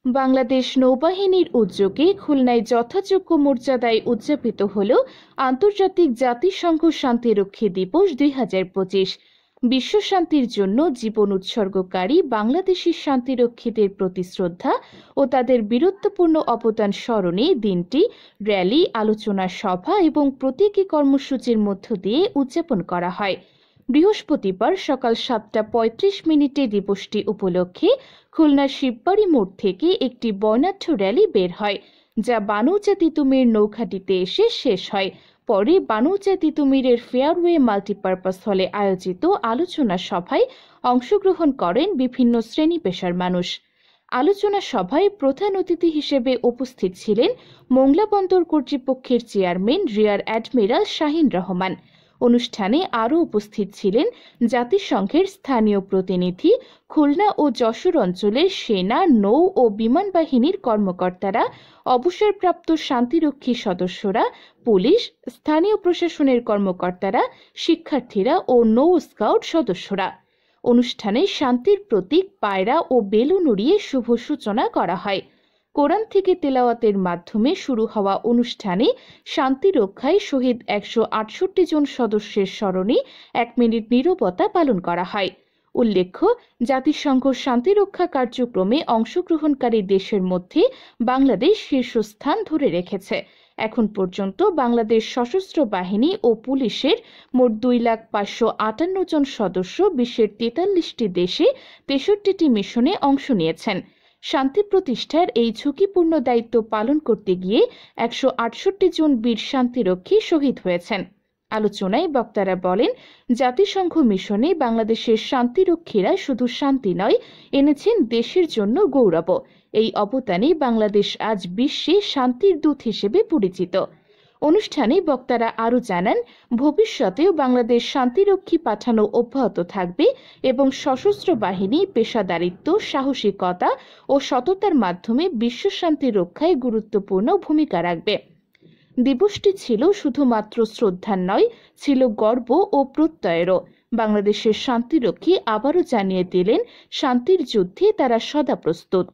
বাংলাদেশ নৌবাহিনীর উদ্যোগে খুলনায় যথাযোগ্য মর্যাদায় উদযাপিত হল আন্তর্জাতিক জাতিসংঘ শান্তিরক্ষী দিবস 2025। বিশ্ব শান্তির জন্য জীবন উৎসর্গকারী বাংলাদেশি শান্তিরক্ষীদের প্রতি শ্রদ্ধা ও তাদের বীরত্বপূর্ণ অবদান স্মরণে দিনটি র্যালি, আলোচনা সভা এবং প্রতীকী কর্মসূচির মধ্য দিয়ে উদযাপন করা হয়। বৃহস্পতিবার সকাল 7:35 দিবসটি উপলক্ষে খুলনার শিববাড়ি মোড় থেকে একটি বর্ণাঢ্য র্যালি বের হয়, যা বানৌচা তিতুমির নৌঘাটিতে এসে শেষ হয়। পরে বানৌচা তিতুমিরের ফেয়ারওয়ে মাল্টিপারপাস হলে আয়োজিত আলোচনা সভায় অংশগ্রহণ করেন বিভিন্ন শ্রেণী পেশার মানুষ। আলোচনা সভায় প্রধান অতিথি হিসেবে উপস্থিত ছিলেন মোংলা বন্দর কর্তৃপক্ষের chairman rear admiral Shahin Rahman. অনুষ্ঠানে আরও উপস্থিত ছিলেন জাতিসংঘের স্থানীয় প্রতিনিধি, খুলনা ও যশোর অঞ্চলের সেনা, নৌ ও বিমান বাহিনীর কর্মকর্তারা, অবসরপ্রাপ্ত শান্তিরক্ষী সদস্যরা, পুলিশ, স্থানীয় প্রশাসনের কর্মকর্তারা, শিক্ষার্থীরা ও নৌ স্কাউট সদস্যরা। অনুষ্ঠানে শান্তির প্রতীক পায়রা ও বেলুন উড়িয়ে শুভ সূচনা করা হয়। কোরআন থেকে তেলাওয়াতের মাধ্যমে শুরু হওয়া অনুষ্ঠানে শান্তি রক্ষায় শহীদ 168 জন সদস্যের স্মরণে 1 মিনিট নীরবতা পালন করা হয়। উল্লেখ্য, জাতিসংঘ শান্তিরক্ষা কার্যক্রমে অংশগ্রহণকারী দেশের মধ্যে বাংলাদেশ শীর্ষস্থান ধরে রেখেছে। এখন পর্যন্ত বাংলাদেশ সশস্ত্র বাহিনী ও পুলিশের মোট 2,558 জন সদস্য বিশ্বের 43টি দেশে 63টি মিশনে অংশ নিয়েছেন। শান্তি প্রতিষ্ঠার এই ঝুঁকিপূর্ণ দায়িত্ব পালন করতে গিয়ে 168 জন বীর শান্তিরক্ষী শহীদ হয়েছেন। আলোচনায় বক্তারা বলেন, জাতিসংঘ মিশনে বাংলাদেশের শান্তিরক্ষীরা শুধু শান্তি নয়, এনেছেন দেশের জন্য গৌরব। এই অবদানে বাংলাদেশ আজ বিশ্বে শান্তির দূত হিসেবে পরিচিত। অনুষ্ঠানে বক্তারা আরও জানান, ভবিষ্যতেও বাংলাদেশ শান্তিরক্ষী পাঠানো অব্যাহত থাকবে এবং সশস্ত্র বাহিনী পেশাদারিত্ব, সাহসিকতা ও সততার মাধ্যমে বিশ্ব শান্তি রক্ষায় গুরুত্বপূর্ণ ভূমিকা রাখবে। দিবসটি ছিল শুধুমাত্র শ্রদ্ধার নয়, ছিল গর্ব ও প্রত্যয়েরও। বাংলাদেশের শান্তিরক্ষী আবারও জানিয়ে দিলেন, শান্তির যুদ্ধে তারা সদা প্রস্তুত।